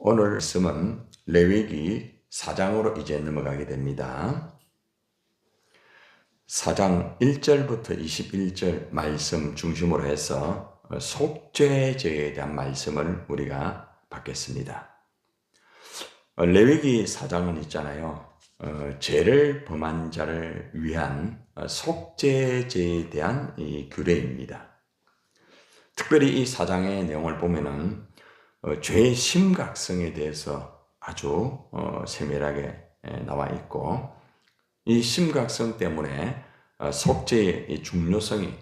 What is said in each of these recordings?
오늘 말씀은 레위기 4장으로 이제 넘어가게 됩니다. 4장 1절부터 21절 말씀 중심으로 해서 속죄제에 대한 말씀을 우리가 받겠습니다. 레위기 4장은 있잖아요. 죄를 범한 자를 위한 속죄제에 대한 이 규례입니다. 특별히 이 4장의 내용을 보면은 죄의 심각성에 대해서 아주 세밀하게 나와 있고, 이 심각성 때문에 속죄의 중요성이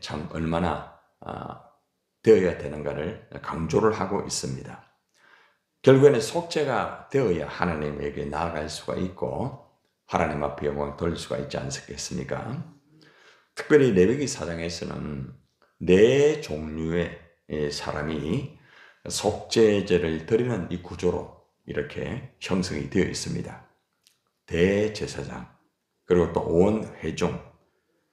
참 얼마나 되어야 되는가를 강조를 하고 있습니다. 결국에는 속죄가 되어야 하나님에게 나아갈 수가 있고 하나님 앞에 영광 돌릴 수가 있지 않겠습니까? 특별히 레위기 4장에서는 네 종류의 사람이 속죄제를 드리는 이 구조로 이렇게 형성이 되어 있습니다. 대제사장, 그리고 또 온 회중,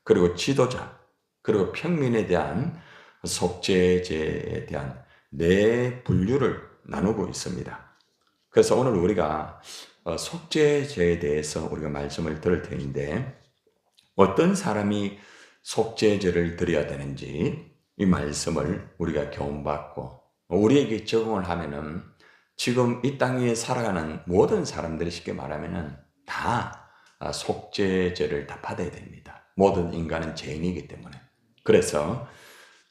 그리고 지도자, 그리고 평민에 대한 속죄제에 대한 네 분류를 나누고 있습니다. 그래서 오늘 우리가 속죄제에 대해서 우리가 말씀을 들을 텐데, 어떤 사람이 속죄제를 드려야 되는지 이 말씀을 우리가 교훈받고 우리에게 적용을 하면은 지금 이 땅에 살아가는 모든 사람들이 쉽게 말하면은 다 속죄제를 다 받아야 됩니다. 모든 인간은 죄인이기 때문에. 그래서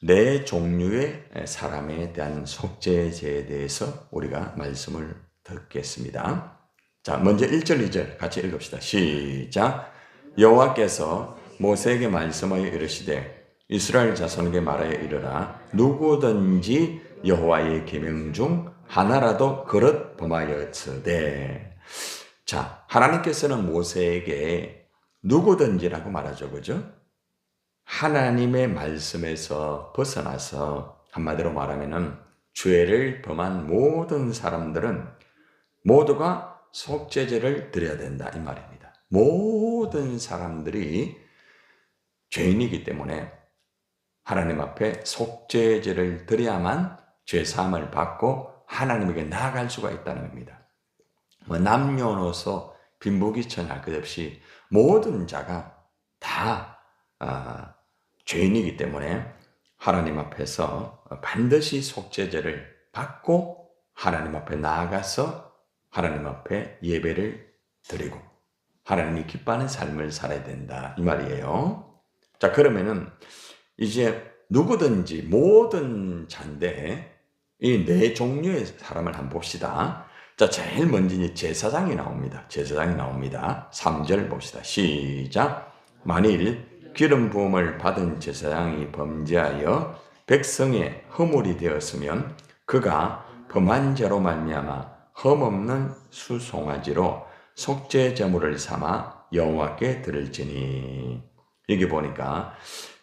네 종류의 사람에 대한 속죄제에 대해서 우리가 말씀을 듣겠습니다. 자, 먼저 1절, 2절 같이 읽읍시다. 시작. 여호와께서 모세에게 말씀하여 이르시되 이스라엘 자손에게 말하여 이르라. 누구든지 여호와의 계명 중 하나라도 그릇 범하였으되. 자, 하나님께서는 모세에게 누구든지라고 말하죠, 그죠? 하나님의 말씀에서 벗어나서 한마디로 말하면은 죄를 범한 모든 사람들은 모두가 속죄제를 드려야 된다 이 말입니다. 모든 사람들이 죄인이기 때문에 하나님 앞에 속죄제를 드려야만 죄사함을 받고 하나님에게 나아갈 수가 있다는 겁니다. 남녀노소 빈부귀천할 것 없이 모든 자가 다 죄인이기 때문에 하나님 앞에서 반드시 속죄제를 받고 하나님 앞에 나아가서 하나님 앞에 예배를 드리고 하나님이 기뻐하는 삶을 살아야 된다 이 말이에요. 자, 그러면은 이제 누구든지 모든 자인데 이 네 종류의 사람을 한번 봅시다. 자, 제일 먼저 이제 제사장이 나옵니다. 제사장이 나옵니다. 3절 봅시다. 시작. 만일 기름 부음을 받은 제사장이 범죄하여 백성의 허물이 되었으면 그가 범한 죄로 말미암아 흠없는 수송아지로 속죄 제물을 삼아 여호와께 드릴지니. 여기 보니까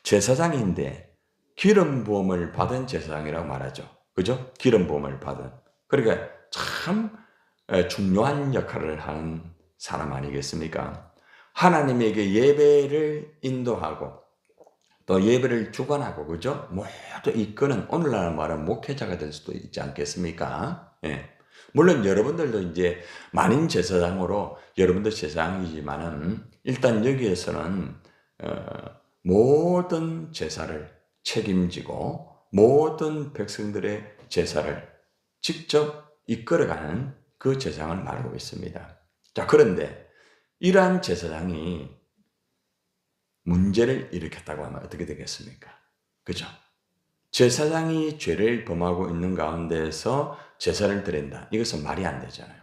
제사장인데 기름 부음을 받은 제사장이라고 말하죠. 그죠? 기름 부음을 받은. 그러니까 참 중요한 역할을 하는 사람 아니겠습니까? 하나님에게 예배를 인도하고 또 예배를 주관하고, 그죠? 모두 이끄는, 오늘날 말하면 목회자가 될 수도 있지 않겠습니까? 예. 물론 여러분들도 이제 만인 제사장으로 여러분도 제사장이지만은 일단 여기에서는 모든 제사를 책임지고 모든 백성들의 제사를 직접 이끌어가는 그 제사장을 말하고 있습니다. 자, 그런데 이러한 제사장이 문제를 일으켰다고 하면 어떻게 되겠습니까? 그죠? 제사장이 죄를 범하고 있는 가운데에서 제사를 드린다. 이것은 말이 안 되잖아요.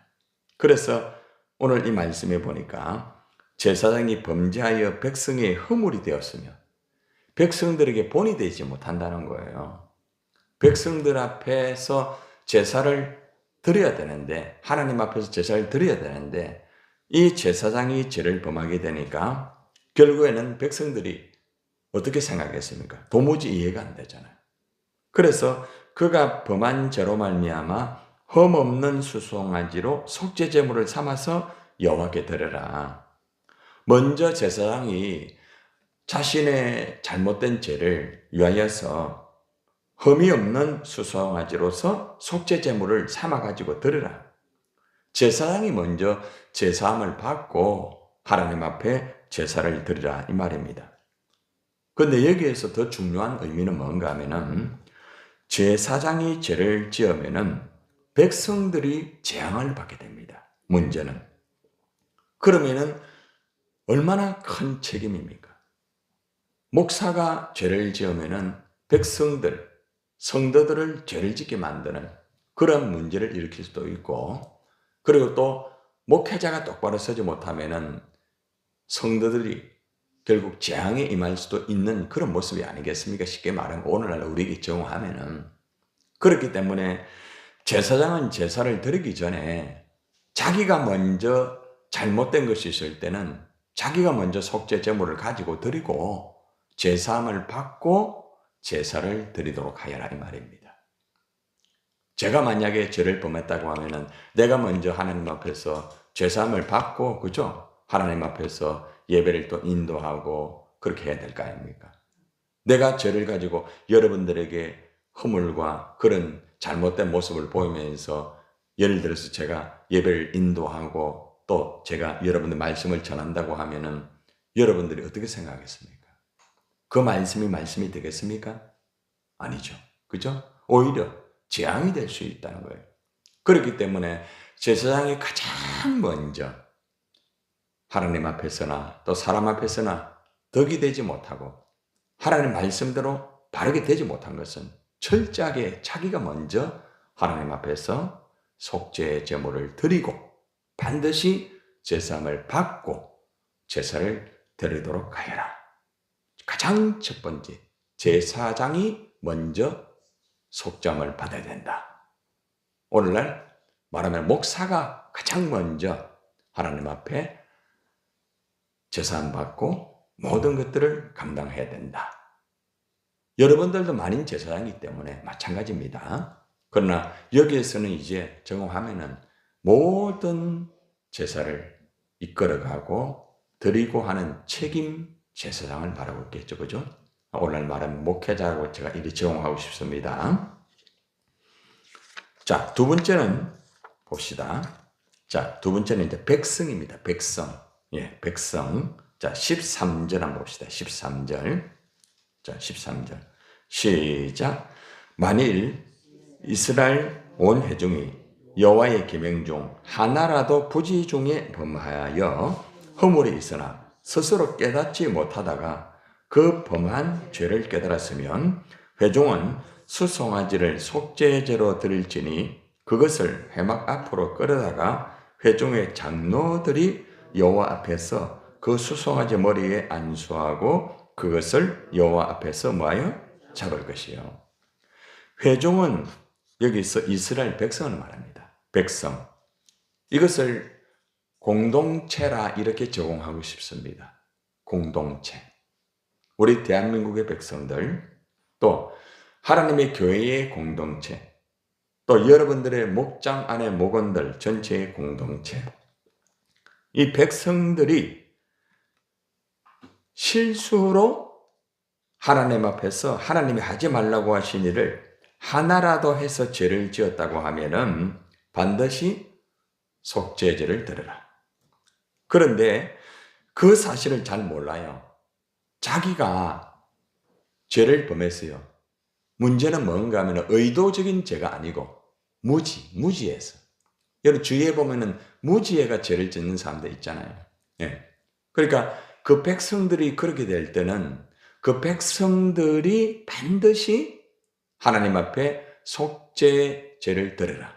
그래서 오늘 이 말씀에 보니까 제사장이 범죄하여 백성의 허물이 되었으면 백성들에게 본이 되지 못한다는 거예요. 백성들 앞에서 제사를 드려야 되는데, 하나님 앞에서 제사를 드려야 되는데 이 제사장이 죄를 범하게 되니까 결국에는 백성들이 어떻게 생각했습니까? 도무지 이해가 안 되잖아요. 그래서 그가 범한 죄로 말미암아 흠없는 수송아지로 속죄 제물을 삼아서 여호와께 드려라. 먼저 제사장이 자신의 잘못된 죄를 위하여서 흠이 없는 수송아지로서 속죄 제물을 삼아 가지고 드리라. 제사장이 먼저 제사함을 받고 하나님 앞에 제사를 드리라 이 말입니다. 그런데 여기에서 더 중요한 의미는 뭔가 하면은 제사장이 죄를 지으면은 백성들이 재앙을 받게 됩니다. 문제는. 그러면은 얼마나 큰 책임입니까? 목사가 죄를 지으면은 백성들, 성도들을 죄를 짓게 만드는 그런 문제를 일으킬 수도 있고, 그리고 또 목회자가 똑바로 서지 못하면은 성도들이 결국 재앙에 임할 수도 있는 그런 모습이 아니겠습니까? 쉽게 말하면 오늘날 우리에게 적용하면은. 그렇기 때문에 제사장은 제사를 드리기 전에 자기가 먼저 잘못된 것이 있을 때는 자기가 먼저 속죄 제물을 가지고 드리고 제사함을 받고 제사를 드리도록 하여라 이 말입니다. 제가 만약에 죄를 범했다고 하면은 내가 먼저 하나님 앞에서 제사함을 받고, 그죠? 하나님 앞에서 예배를 또 인도하고 그렇게 해야 될 거 아닙니까? 내가 죄를 가지고 여러분들에게 허물과 그런 잘못된 모습을 보이면서 예를 들어서 제가 예배를 인도하고 또 제가 여러분들 말씀을 전한다고 하면은 여러분들이 어떻게 생각하겠습니까? 그 말씀이 되겠습니까? 아니죠. 그죠? 오히려 재앙이 될 수 있다는 거예요. 그렇기 때문에 제사장이 가장 먼저 하나님 앞에서나 또 사람 앞에서나 덕이 되지 못하고 하나님 말씀대로 바르게 되지 못한 것은 철저하게 자기가 먼저 하나님 앞에서 속죄 제물을 드리고 반드시 제사함을 받고 제사를 드리도록 하여라. 가장 첫 번째, 제사장이 먼저 속죄함을 받아야 된다. 오늘날 말하면 목사가 가장 먼저 하나님 앞에 제사함 받고 모든 것들을 감당해야 된다. 여러분들도 만인 제사장이기 때문에 마찬가지입니다. 그러나 여기에서는 이제 적용하면은 모든 제사를 이끌어가고 드리고 하는 책임 제사장을 말하고 있겠죠. 그죠? 오늘 말하면 목회자라고 제가 이리 적용하고 싶습니다. 자, 두 번째는 봅시다. 자, 두 번째는 이제 백성입니다. 백성. 예, 백성. 자, 13절 한번 봅시다. 13절. 자, 13절. 시작. 만일 이스라엘 온 회중이 여호와의 계명 중 하나라도 부지 중에 범하여 허물이 있으나 스스로 깨닫지 못하다가 그 범한 죄를 깨달았으면 회중은 수송아지를 속죄제로 드릴지니 그것을 회막 앞으로 끌어다가 회중의 장로들이 여호와 앞에서 그 수송아지 머리에 안수하고 그것을 여호와 앞에서 뭐하여 잡을 것이요. 회중은 여기서 이스라엘 백성을 말합니다. 백성. 이것을 공동체라 이렇게 적용하고 싶습니다. 공동체. 우리 대한민국의 백성들, 또 하나님의 교회의 공동체, 또 여러분들의 목장 안의 목원들 전체의 공동체. 이 백성들이 실수로 하나님 앞에서 하나님이 하지 말라고 하신 일을 하나라도 해서 죄를 지었다고 하면은 반드시 속죄제를 드려라. 그런데 그 사실을 잘 몰라요. 자기가 죄를 범했어요. 문제는 뭔가 하면 의도적인 죄가 아니고 무지해서. 여러분 주위에 보면은 무지해가 죄를 짓는 사람들 있잖아요. 예. 그러니까 그 백성들이 그렇게 될 때는 그 백성들이 반드시 하나님 앞에 속죄제를 드려라.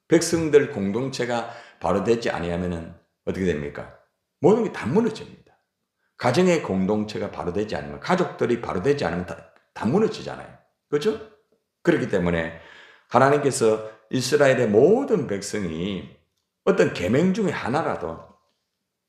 백성들 공동체가 바로 되지 아니하면은 어떻게 됩니까? 모든 게 다 무너집니다. 가정의 공동체가 바로 되지 않으면, 가족들이 바로 되지 않으면 다 무너지잖아요. 그렇죠? 그렇기 때문에 하나님께서 이스라엘의 모든 백성이 어떤 계명 중에 하나라도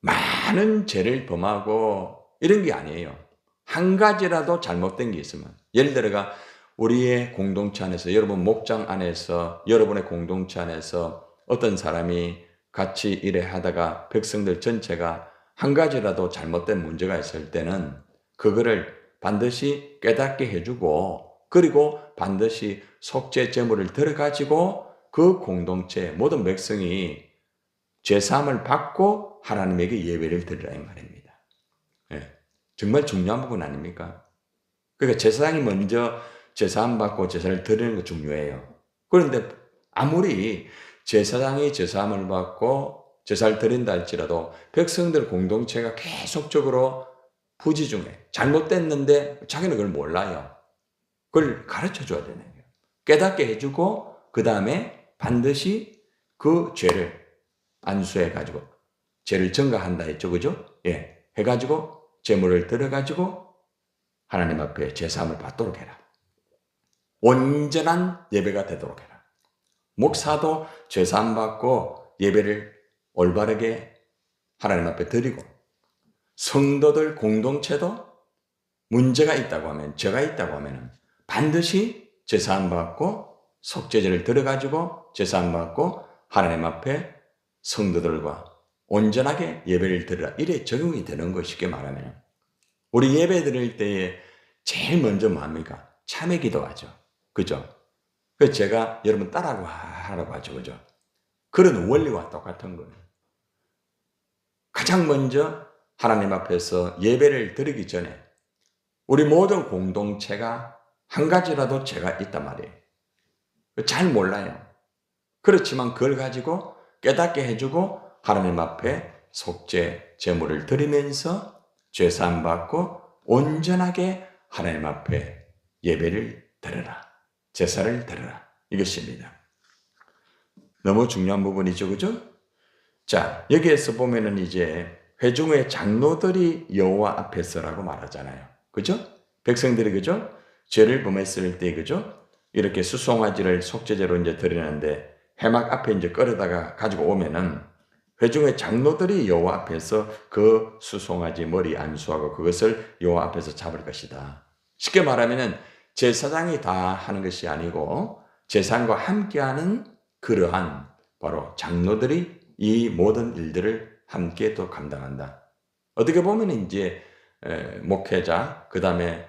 많은 죄를 범하고 이런 게 아니에요. 한 가지라도 잘못된 게 있으면, 예를 들어가 우리의 공동체 안에서, 여러분 목장 안에서, 여러분의 공동체 안에서 어떤 사람이 같이 일을 하다가 백성들 전체가 한 가지라도 잘못된 문제가 있을 때는 그거를 반드시 깨닫게 해주고, 그리고 반드시 속죄 제물을 들어가지고 그 공동체 모든 백성이 죄사함을 받고 하나님에게 예배를 드리라 이 말입니다. 예, 정말 중요한 부분 아닙니까? 그러니까 제사장이 먼저 제사함 받고 제사를 드리는 거 중요해요. 그런데 아무리 제사장이 제사함을 받고 제사를 드린다 할지라도 백성들 공동체가 계속적으로 부지중에 잘못됐는데 자기는 그걸 몰라요. 그걸 가르쳐 줘야 되는 거예요. 깨닫게 해주고 그 다음에 반드시 그 죄를 안수해가지고 죄를 증가한다 했죠. 그죠? 예. 해가지고 제물을 들어가지고 하나님 앞에 제사함을 받도록 해라. 온전한 예배가 되도록 해라. 목사도 제사함 받고 예배를 올바르게 하나님 앞에 드리고 성도들 공동체도 문제가 있다고 하면 죄가 있다고 하면 반드시 제사함 받고 속죄제를 들어가지고 제사함 받고 하나님 앞에 성도들과 온전하게 예배를 드리라. 이래 적용이 되는 거 쉽게 말하면 우리 예배 드릴 때에 제일 먼저 뭡니까? 참회 기도하죠. 그죠? 그래서 제가 여러분 하라고 하죠. 그죠? 그런 원리와 똑같은 거예요. 가장 먼저 하나님 앞에서 예배를 드리기 전에 우리 모든 공동체가 한 가지라도 죄가 있단 말이에요. 잘 몰라요. 그렇지만 그걸 가지고 깨닫게 해주고 하나님 앞에 속죄 제물을 드리면서 죄사함 받고 온전하게 하나님 앞에 예배를 드려라. 제사를 드려라. 이것입니다. 너무 중요한 부분이죠. 그죠? 자, 여기에서 보면은 이제 회중의 장로들이 여호와 앞에서라고 말하잖아요. 그죠? 백성들이 그죠? 죄를 범했을 때 그죠? 이렇게 수송아지를 속죄제로 이제 드리는데 회막 앞에 이제 끌어다가 가지고 오면은 회중의 장로들이 여호와 앞에서 그 수송아지 머리 안수하고 그것을 여호와 앞에서 잡을 것이다. 쉽게 말하면은 제사장이 다 하는 것이 아니고 제사장과 함께하는 그러한 바로 장로들이 이 모든 일들을 함께 또 감당한다. 어떻게 보면 이제 목회자 그다음에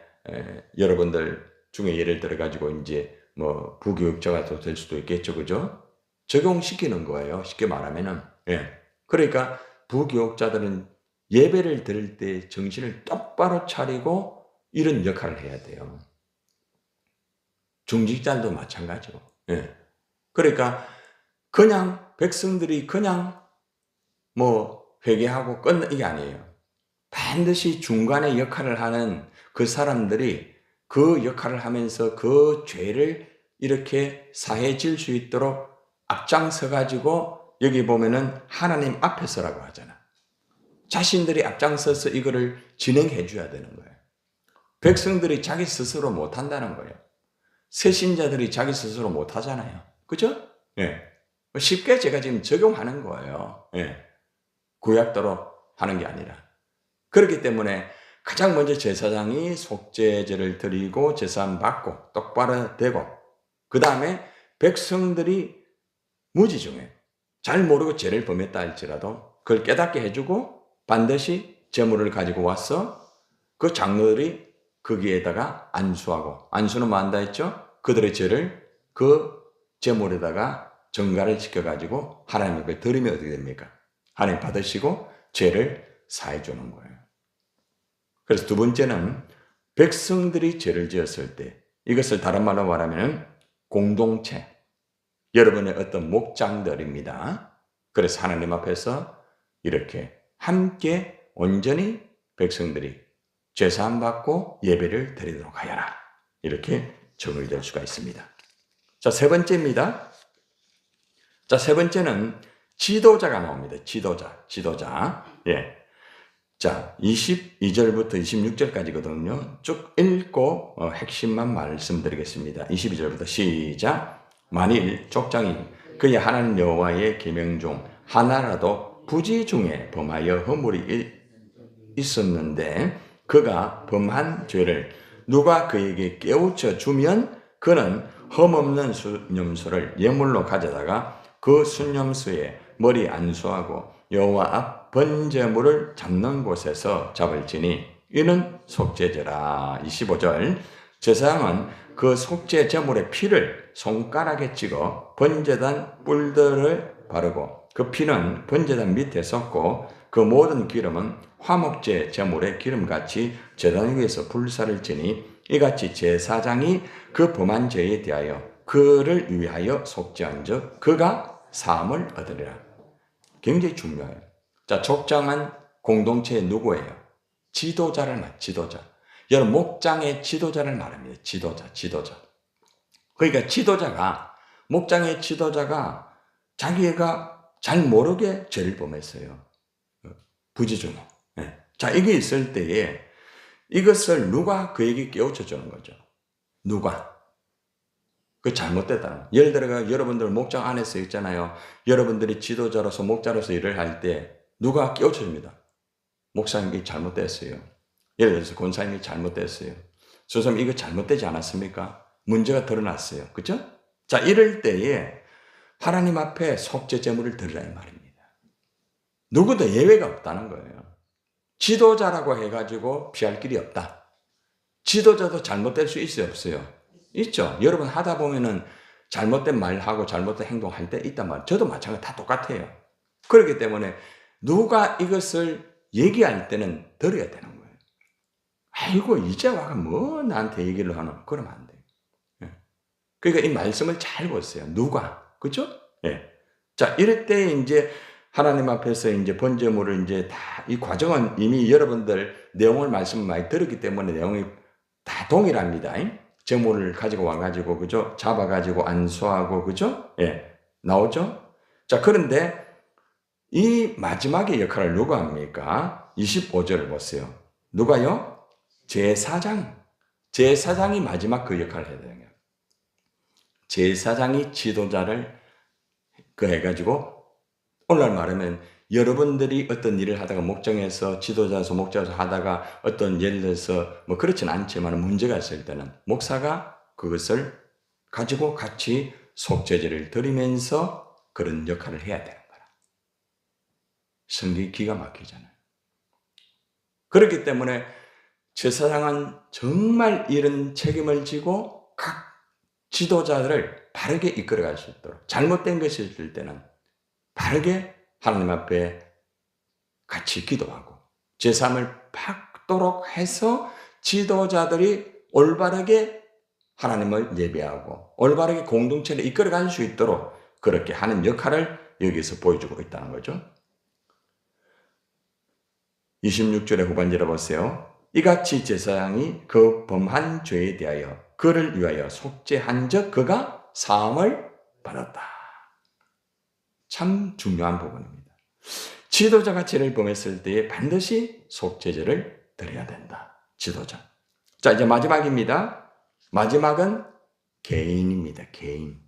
여러분들 중에 예를 들어 가지고 이제 뭐 부교육자가 또 될 수도 있겠죠, 그죠? 적용시키는 거예요. 쉽게 말하면은 예. 그러니까 부교육자들은 예배를 드릴 때 정신을 똑바로 차리고 이런 역할을 해야 돼요. 중직자들도 마찬가지고. 예. 그러니까 그냥 백성들이 그냥 뭐 회개하고 끝나 이게 아니에요. 반드시 중간에 역할을 하는 그 사람들이 그 역할을 하면서 그 죄를 이렇게 사해질 수 있도록 앞장서 가지고 여기 보면은 하나님 앞에서라고 하잖아. 자신들이 앞장서서 이거를 진행해 줘야 되는 거예요. 백성들이 자기 스스로 못 한다는 거예요. 새신자들이 자기 스스로 못 하잖아요. 그죠? 예. 쉽게 제가 지금 적용하는 거예요. 예. 구약대로 하는 게 아니라. 그렇기 때문에 가장 먼저 제사장이 속죄제를 드리고 제사함 받고 똑바로 되고 그 다음에 백성들이 무지중에 잘 모르고 죄를 범했다 할지라도 그걸 깨닫게 해주고 반드시 제물을 가지고 와서 그 장로들이 거기에다가 안수하고 안수는 뭐 한다 했죠? 그들의 죄를 그 제물에다가 전가를 시켜가지고 하나님 앞에 드리면 어떻게 됩니까? 하나님 받으시고 죄를 사해 주는 거예요. 그래서 두 번째는 백성들이 죄를 지었을 때 이것을 다른 말로 말하면 공동체, 여러분의 어떤 목장들입니다. 그래서 하나님 앞에서 이렇게 함께 온전히 백성들이 죄사함 받고 예배를 드리도록 하여라. 이렇게 정의될 수가 있습니다. 자, 세 번째입니다. 자, 세 번째는 지도자가 나옵니다. 지도자. 예. 자, 22절부터 26절까지거든요. 쭉 읽고 핵심만 말씀드리겠습니다. 22절부터 시작. 만일 족장이 그의 하나님 여호와의 계명 중 하나라도 부지 중에 범하여 허물이 있었는데 그가 범한 죄를 누가 그에게 깨우쳐 주면 그는 흠없는 순념수를 예물로 가져다가 그 순념수에 머리 안수하고 여호와 앞 번제물을 잡는 곳에서 잡을지니 이는 속죄제라. 25절 제사장은 그 속죄 제물의 피를 손가락에 찍어 번제단 뿔들을 바르고 그 피는 번제단 밑에 섞고 그 모든 기름은 화목제 제물의 기름같이 제단 위에서 불사를 지니 이같이 제사장이 그 범한 죄에 대하여 그를 위하여 속죄한즉 그가 사함을 얻으리라. 굉장히 중요해요. 자, 족장한 공동체의 누구예요? 지도자를 말, 지도자. 여러분, 목장의 지도자를 말합니다. 지도자. 그러니까 목장의 지도자가 자기가 잘 모르게 죄를 범했어요. 부지중에. 네. 자, 이게 있을 때에 이것을 누가 그에게 깨우쳐 주는 거죠? 누가? 그 잘못됐다는 거예요. 예를 들어 여러분들 목장 안에서 있잖아요. 여러분들이 지도자로서 목자로서 일을 할 때 누가 깨우쳐 줍니다. 목사님이 잘못됐어요. 예를 들어서 권사님이 잘못됐어요. 저 사람 이거 잘못되지 않았습니까? 문제가 드러났어요. 그죠? 자, 이럴 때에 하나님 앞에 속죄 제물을 드리라 이 말입니다. 누구도 예외가 없다는 거예요. 지도자라고 해가지고 피할 길이 없다. 지도자도 잘못될 수 있어요, 없어요? 있죠. 여러분 하다 보면은 잘못된 말하고 잘못된 행동할 때 있단 말이에요. 저도 마찬가지 다 똑같아요. 그렇기 때문에 누가 이것을 얘기할 때는 들어야 되는 거예요. 아이고 이제 와가 뭐 나한테 얘기를 하노? 그러면 안 돼요. 그러니까 이 말씀을 잘 보세요. 누가? 그죠? 예. 자, 이럴 때 이제 하나님 앞에서 이제 번제물을 이제 다 이 과정은 이미 여러분들 내용을 말씀을 많이 들었기 때문에 내용이 다 동일합니다. 제물을 가지고 와가지고 그죠? 잡아가지고 안수하고 그죠? 예. 나오죠? 자, 그런데 이 마지막의 역할을 누가 합니까? 25절을 보세요. 누가요? 제사장이 마지막 그 역할을 해야 돼요. 제사장이 지도자를 그 해가지고 오늘날 말하면 여러분들이 어떤 일을 하다가 목장에서 지도자에서 목자에서 하다가 어떤 예를 들어서 뭐 그렇진 않지만 문제가 있을 때는 목사가 그것을 가지고 같이 속죄제를 드리면서 그런 역할을 해야 되는 거라. 성경이 기가 막히잖아요. 그렇기 때문에 제사장은 정말 이런 책임을 지고 각 지도자들을 바르게 이끌어갈 수 있도록 잘못된 것이 있을 때는 바르게 하나님 앞에 같이 기도하고 제사함을 받도록 해서 지도자들이 올바르게 하나님을 예배하고 올바르게 공동체를 이끌어갈 수 있도록 그렇게 하는 역할을 여기서 보여주고 있다는 거죠. 26절의 후반절을 보세요. 이같이 제사장이 그 범한 죄에 대하여 그를 위하여 속죄한즉 그가 사함을 받았다. 참 중요한 부분입니다. 지도자가 죄를 범했을 때에 반드시 속죄제를 드려야 된다. 지도자. 자, 이제 마지막입니다. 마지막은 개인입니다. 개인.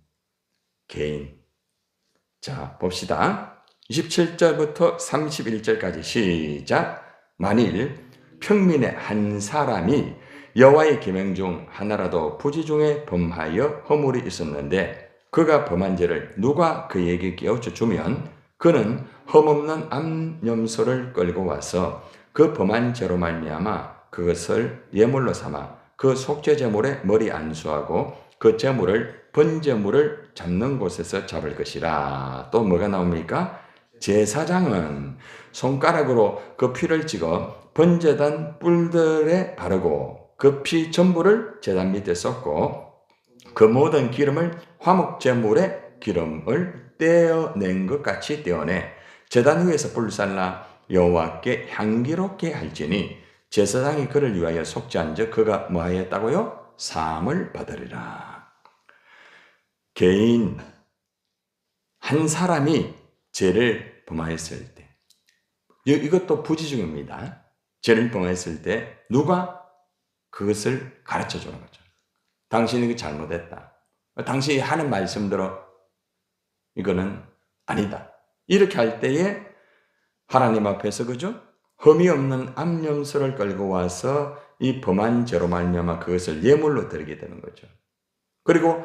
자, 봅시다. 27절부터 31절까지 시작. 만일 평민의 한 사람이 여호와의 계명 중 하나라도 부지 중에 범하여 허물이 있었는데 그가 범한 죄를 누가 그에게 깨우쳐 주면 그는 흠없는 암염소를 끌고 와서 그 범한 죄로 말미암아 그것을 예물로 삼아 그 속죄 제물에 머리 안수하고 그 제물을 번제물을 잡는 곳에서 잡을 것이라. 또 뭐가 나옵니까? 제사장은 손가락으로 그 피를 찍어 번제단 뿔들에 바르고 그 피 전부를 제단 밑에 쏟고 그 모든 기름을 화목제물의 기름을 떼어낸 것 같이 떼어내 제단 위에서 불살라 여호와께 향기롭게 할지니 제사장이 그를 위하여 속죄한즉 그가 뭐하였다고요? 사함을 받으리라. 개인 한 사람이 죄를 범하였을 때 이것도 부지중입니다. 죄를 범했을 때 누가 그것을 가르쳐 주는 거죠. 당신이 잘못했다. 당신이 하는 말씀대로 이거는 아니다. 이렇게 할 때에 하나님 앞에서 그죠? 흠이 없는 암염소를 끌고 와서 이 범한 죄로 말미암아 그것을 예물로 드리게 되는 거죠. 그리고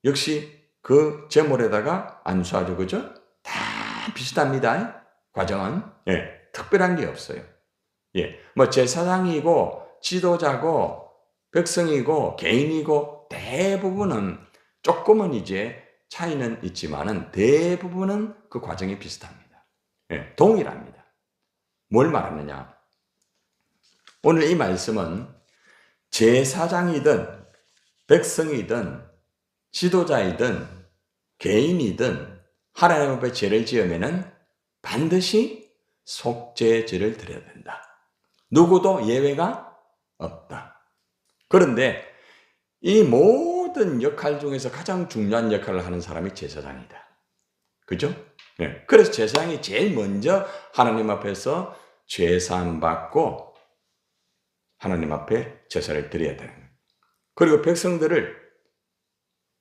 역시 그 제물에다가 안수하죠. 그죠? 다 비슷합니다. 과정은. 예, 특별한 게 없어요. 예, 뭐 제사장이고 지도자고 백성이고 개인이고 대부분은 조금은 이제 차이는 있지만은 대부분은 그 과정이 비슷합니다. 예, 동일합니다. 뭘 말하느냐? 오늘 이 말씀은 제사장이든 백성이든 지도자이든 개인이든 하나님 앞에 죄를 지으면은 반드시 속죄제를 드려야 된다. 누구도 예외가 없다. 그런데 이 모든 역할 중에서 가장 중요한 역할을 하는 사람이 제사장이다. 그죠? 네. 그래서 제사장이 제일 먼저 하나님 앞에서 죄사함 받고 하나님 앞에 제사를 드려야 되는 거예요. 그리고 백성들을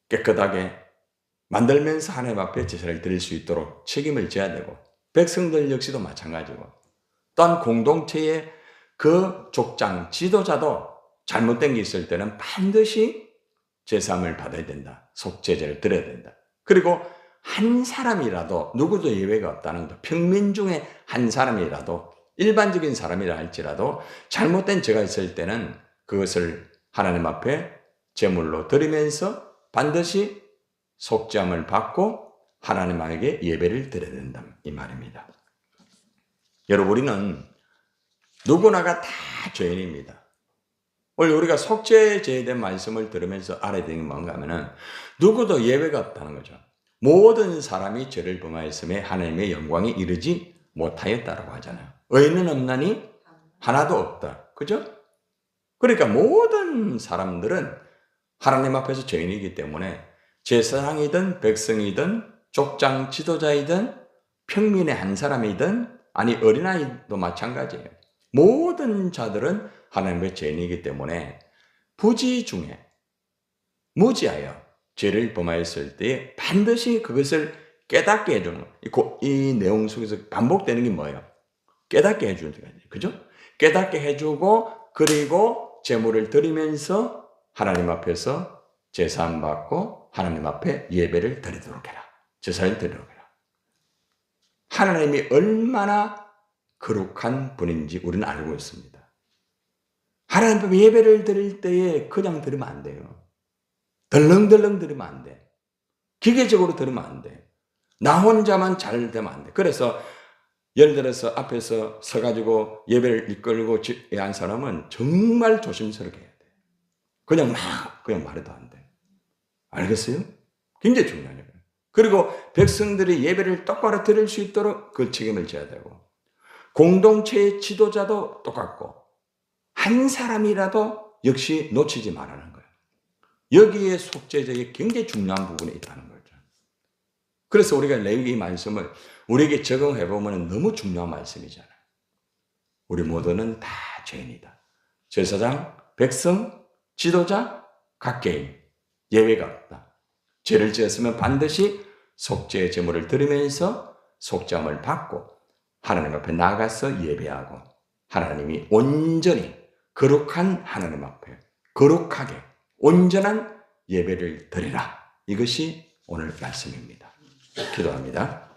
깨끗하게 만들면서 하나님 앞에 제사를 드릴 수 있도록 책임을 져야 되고, 백성들 역시도 마찬가지고, 또한 공동체의 그 족장, 지도자도 잘못된 게 있을 때는 반드시 제사함을 받아야 된다. 속죄제를 드려야 된다. 그리고 한 사람이라도, 누구도 예외가 없다는 것, 평민 중에 한 사람이라도, 일반적인 사람이라 할지라도 잘못된 죄가 있을 때는 그것을 하나님 앞에 제물로 드리면서 반드시 속죄함을 받고 하나님에게 예배를 드려야 된다, 이 말입니다. 여러분, 우리는 누구나가 다 죄인입니다. 오늘 우리가 속죄제에 대한 말씀을 들으면서 알아야 되는 게 뭔가 하면은 누구도 예외가 없다는 거죠. 모든 사람이 죄를 범하였음에 하나님의 영광에 이르지 못하였다라고 하잖아요. 의인은 없나니 하나도 없다. 그죠? 그러니까 모든 사람들은 하나님 앞에서 죄인이기 때문에 제사장이든 백성이든 족장 지도자이든 평민의 한 사람이든 아니 어린아이도 마찬가지예요. 모든 자들은 하나님의 죄인이기 때문에 부지 중에 무지하여 죄를 범하였을 때 반드시 그것을 깨닫게 해주는 거예요. 이 내용 속에서 반복되는 게 뭐예요? 깨닫게 해주는 거예요. 그죠? 깨닫게 해주고 그리고 제물을 드리면서 하나님 앞에서 제사함 받고 하나님 앞에 예배를 드리도록 해라. 제사를 드리도록 해라. 하나님이 얼마나 거룩한 분인지 우리는 알고 있습니다. 하나님 앞에 예배를 드릴 때에 그냥 드리면 안 돼요. 덜렁덜렁 드리면 안 돼. 기계적으로 드리면 안 돼. 나 혼자만 잘 되면 안 돼. 그래서 예를 들어서 앞에서 서가지고 예배를 이끌고 한 사람은 정말 조심스럽게 해야 돼. 그냥 말해도 안 돼. 알겠어요? 굉장히 중요해요. 그리고 백성들이 예배를 똑바로 드릴 수 있도록 그 책임을 져야 되고, 공동체의 지도자도 똑같고, 한 사람이라도 역시 놓치지 말라는 거예요. 여기에 속죄제에 굉장히 중요한 부분이 있다는 거죠. 그래서 우리가 레위기 말씀을 우리에게 적용해보면 너무 중요한 말씀이잖아요. 우리 모두는 다 죄인이다. 제사장, 백성, 지도자, 각 개인 예외가 없다. 죄를 지었으면 반드시 속죄의 제물을 드리면서 속죄함을 받고 하나님 앞에 나가서 예배하고 하나님이 온전히 거룩한 하나님 앞에 거룩하게 온전한 예배를 드리라. 이것이 오늘 말씀입니다. 기도합니다.